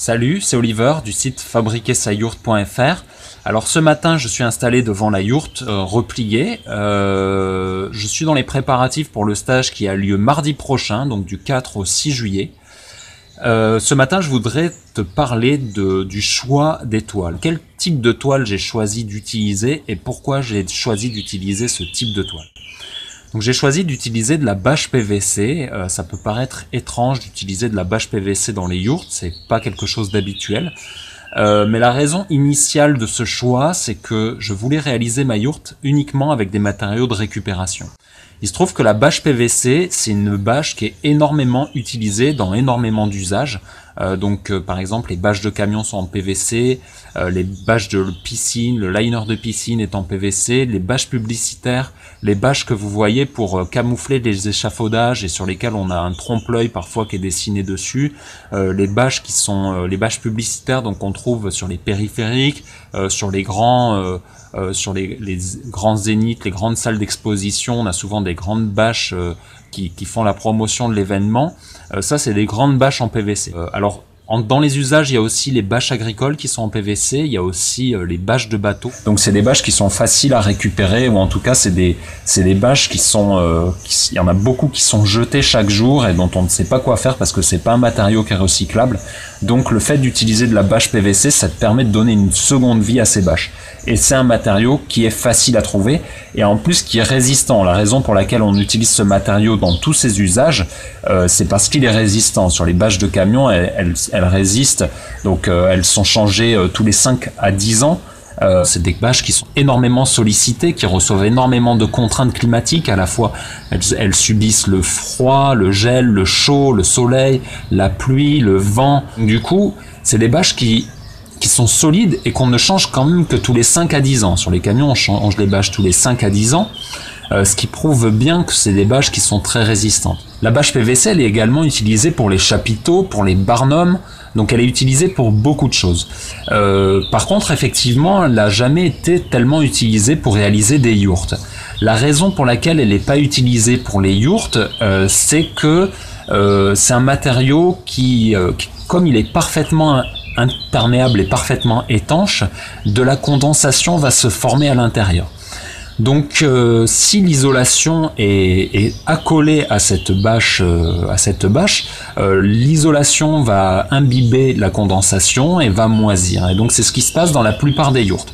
Salut, c'est Oliver du site fabriquersayyourte.fr. Alors ce matin, je suis installé devant la yourte repliée. Je suis dans les préparatifs pour le stage qui a lieu mardi prochain, donc du 4 au 6 juillet. Ce matin, je voudrais te parler du choix des toiles. Quel type de toile j'ai choisi d'utiliser et pourquoi j'ai choisi d'utiliser ce type de toile. Donc j'ai choisi d'utiliser de la bâche PVC. Ça peut paraître étrange d'utiliser de la bâche PVC dans les yourtes, c'est pas quelque chose d'habituel. Mais la raison initiale de ce choix, c'est que je voulais réaliser ma yourte uniquement avec des matériaux de récupération. Il se trouve que la bâche PVC, c'est une bâche qui est énormément utilisée dans énormément d'usages. Par exemple, les bâches de camion sont en PVC, les bâches de piscine, le liner de piscine est en PVC, les bâches publicitaires, les bâches que vous voyez pour camoufler les échafaudages et sur lesquelles on a un trompe-l'œil parfois qui est dessiné dessus, les bâches qui sont les bâches publicitaires donc qu'on trouve sur les périphériques, sur les grands les grands zéniths, les grandes salles d'exposition, on a souvent des grandes bâches qui font la promotion de l'événement. Ça, c'est des grandes bâches en PVC. Dans les usages, il y a aussi les bâches agricoles qui sont en PVC, il y a aussi les bâches de bateau. Donc c'est des bâches qui sont faciles à récupérer, ou en tout cas c'est des bâches qui sont, il y en a beaucoup qui sont jetées chaque jour et dont on ne sait pas quoi faire parce que c'est pas un matériau qui est recyclable. Donc le fait d'utiliser de la bâche PVC, ça te permet de donner une seconde vie à ces bâches. Et c'est un matériau qui est facile à trouver et en plus qui est résistant. La raison pour laquelle on utilise ce matériau dans tous ses usages, c'est parce qu'il est résistant. Sur les bâches de camion, elles résistent, donc elles sont changées tous les 5 à 10 ans. C'est des bâches qui sont énormément sollicitées, qui reçoivent énormément de contraintes climatiques. À la fois, elles subissent le froid, le gel, le chaud, le soleil, la pluie, le vent. Du coup, c'est des bâches qui sont solides et qu'on ne change quand même que tous les 5 à 10 ans. Sur les camions, on change les bâches tous les 5 à 10 ans, ce qui prouve bien que c'est des bâches qui sont très résistantes. La bâche PVC, elle est également utilisée pour les chapiteaux, pour les barnums, donc elle est utilisée pour beaucoup de choses. Par contre, effectivement, elle n'a jamais été tellement utilisée pour réaliser des yourtes. La raison pour laquelle elle n'est pas utilisée pour les yourtes, c'est que c'est un matériau qui, comme il est parfaitement imperméable et parfaitement étanche, de la condensation va se former à l'intérieur. Donc si l'isolation est accolée à cette bâche, l'isolation va imbiber la condensation et va moisir. Et donc c'est ce qui se passe dans la plupart des yourtes.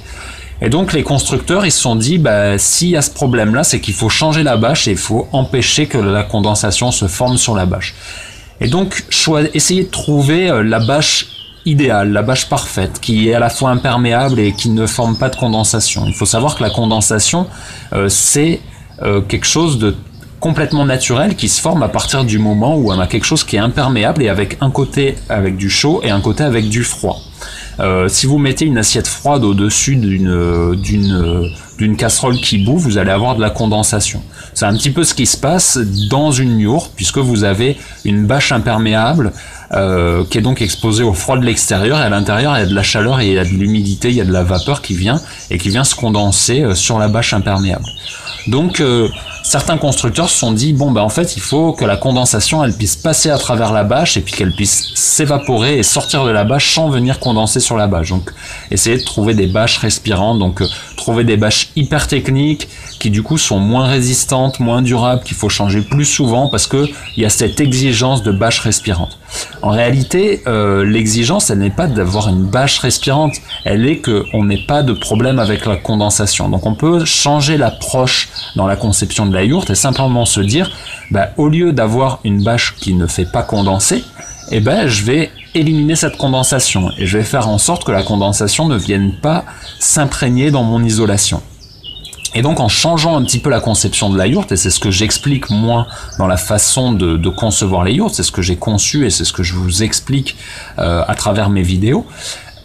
Et donc les constructeurs ils se sont dit s'il y a ce problème là, c'est qu'il faut changer la bâche et il faut empêcher que la condensation se forme sur la bâche. Et donc essayer de trouver la bâche idéale, la bâche parfaite, qui est à la fois imperméable et qui ne forme pas de condensation. Il faut savoir que la condensation, c'est quelque chose de complètement naturel qui se forme à partir du moment où on a quelque chose qui est imperméable et avec un côté avec du chaud et un côté avec du froid. Si vous mettez une assiette froide au-dessus d'une casserole qui bout, vous allez avoir de la condensation. C'est un petit peu ce qui se passe dans une yourte, puisque vous avez une bâche imperméable qui est donc exposée au froid de l'extérieur, et à l'intérieur il y a de la chaleur et il y a de l'humidité, il y a de la vapeur qui vient se condenser sur la bâche imperméable. Donc certains constructeurs se sont dit en fait il faut que la condensation elle puisse passer à travers la bâche et puis qu'elle puisse s'évaporer et sortir de la bâche sans venir condenser sur la bâche. Donc essayer de trouver des bâches respirantes, donc trouver des bâches hyper techniques qui du coup sont moins résistantes, moins durables, qu'il faut changer plus souvent parce que il y a cette exigence de bâche respirante. En réalité, l'exigence elle n'est pas d'avoir une bâche respirante, elle est qu'on n'ait pas de problème avec la condensation. Donc on peut changer l'approche dans la conception de la yourte et simplement se dire au lieu d'avoir une bâche qui ne fait pas condenser, je vais éliminer cette condensation et je vais faire en sorte que la condensation ne vienne pas s'imprégner dans mon isolation. Et donc en changeant un petit peu la conception de la yourte, et c'est ce que j'explique moi dans la façon de concevoir les yourtes, c'est ce que j'ai conçu et c'est ce que je vous explique à travers mes vidéos,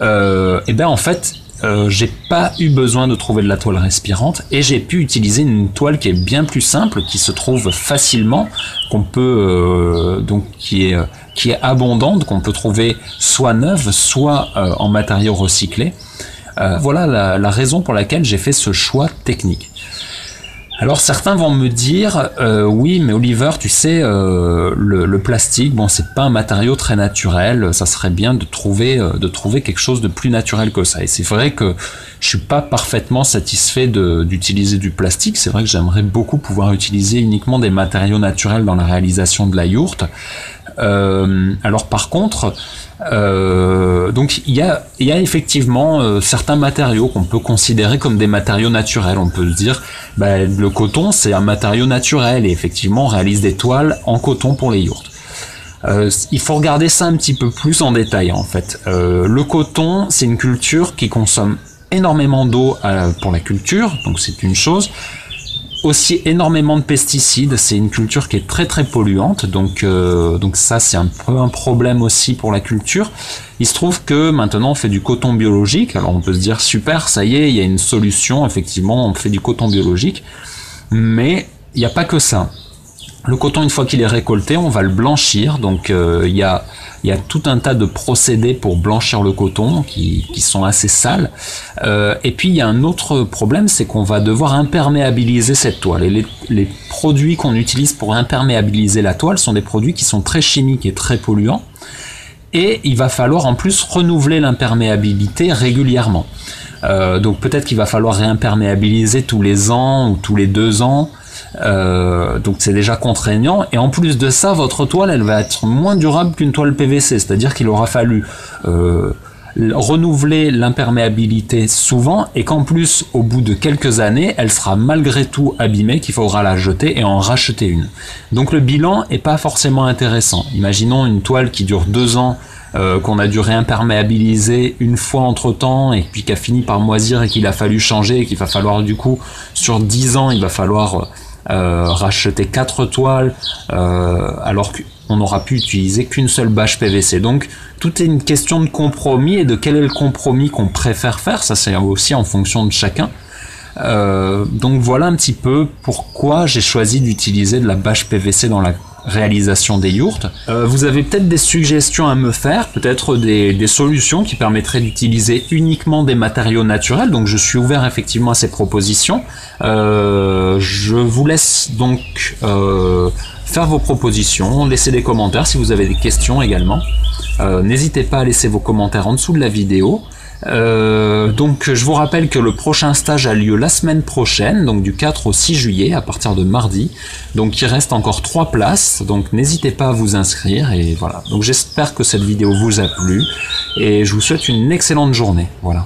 en fait j'ai pas eu besoin de trouver de la toile respirante et j'ai pu utiliser une toile qui est bien plus simple, qui se trouve facilement, qu'on peut qui est abondante, qu'on peut trouver soit neuve, soit en matériaux recyclés. Voilà la raison pour laquelle j'ai fait ce choix technique. Alors certains vont me dire oui mais Oliver tu sais le plastique bon c'est pas un matériau très naturel, ça serait bien de trouver quelque chose de plus naturel que ça. Et c'est vrai que je suis pas parfaitement satisfait d'utiliser du plastique, c'est vrai que j'aimerais beaucoup pouvoir utiliser uniquement des matériaux naturels dans la réalisation de la yourte. Alors par contre donc il y a effectivement certains matériaux qu'on peut considérer comme des matériaux naturels. On peut se dire le coton c'est un matériau naturel et effectivement on réalise des toiles en coton pour les yourtes. Il faut regarder ça un petit peu plus en détail en fait. Le coton c'est une culture qui consomme énormément d'eau pour la culture, donc c'est une chose. Aussi énormément de pesticides, c'est une culture qui est très très polluante, donc ça c'est un peu un problème aussi pour la culture. Il se trouve que maintenant on fait du coton biologique, alors on peut se dire super, ça y est, il y a une solution, effectivement on fait du coton biologique, mais il n'y a pas que ça. Le coton, une fois qu'il est récolté, on va le blanchir, donc il y a tout un tas de procédés pour blanchir le coton qui sont assez sales. Et puis il y a un autre problème, c'est qu'on va devoir imperméabiliser cette toile. Et les produits qu'on utilise pour imperméabiliser la toile sont des produits qui sont très chimiques et très polluants. Et il va falloir en plus renouveler l'imperméabilité régulièrement. Donc peut-être qu'il va falloir réimperméabiliser tous les ans ou tous les 2 ans. Donc c'est déjà contraignant, et en plus de ça votre toile elle va être moins durable qu'une toile PVC, c'est-à-dire qu'il aura fallu renouveler l'imperméabilité souvent, et qu'en plus au bout de quelques années elle sera malgré tout abîmée, qu'il faudra la jeter et en racheter une. Donc le bilan est pas forcément intéressant. Imaginons une toile qui dure 2 ans, qu'on a dû réimperméabiliser une fois entre temps et puis qui a fini par moisir et qu'il a fallu changer, et qu'il va falloir du coup sur 10 ans il va falloir racheter 4 toiles alors qu'on n'aura pu utiliser qu'une seule bâche PVC. Donc tout est une question de compromis, et de quel est le compromis qu'on préfère faire, ça c'est aussi en fonction de chacun. Donc voilà un petit peu pourquoi j'ai choisi d'utiliser de la bâche PVC dans la réalisation des yourtes. Vous avez peut-être des suggestions à me faire, peut-être des solutions qui permettraient d'utiliser uniquement des matériaux naturels, donc je suis ouvert effectivement à ces propositions. Je vous laisse donc faire vos propositions, laisser des commentaires si vous avez des questions également. N'hésitez pas à laisser vos commentaires en dessous de la vidéo. Donc je vous rappelle que le prochain stage a lieu la semaine prochaine, donc du 4 au 6 juillet à partir de mardi. Donc il reste encore 3 places, donc n'hésitez pas à vous inscrire, et voilà. Donc j'espère que cette vidéo vous a plu et je vous souhaite une excellente journée. Voilà.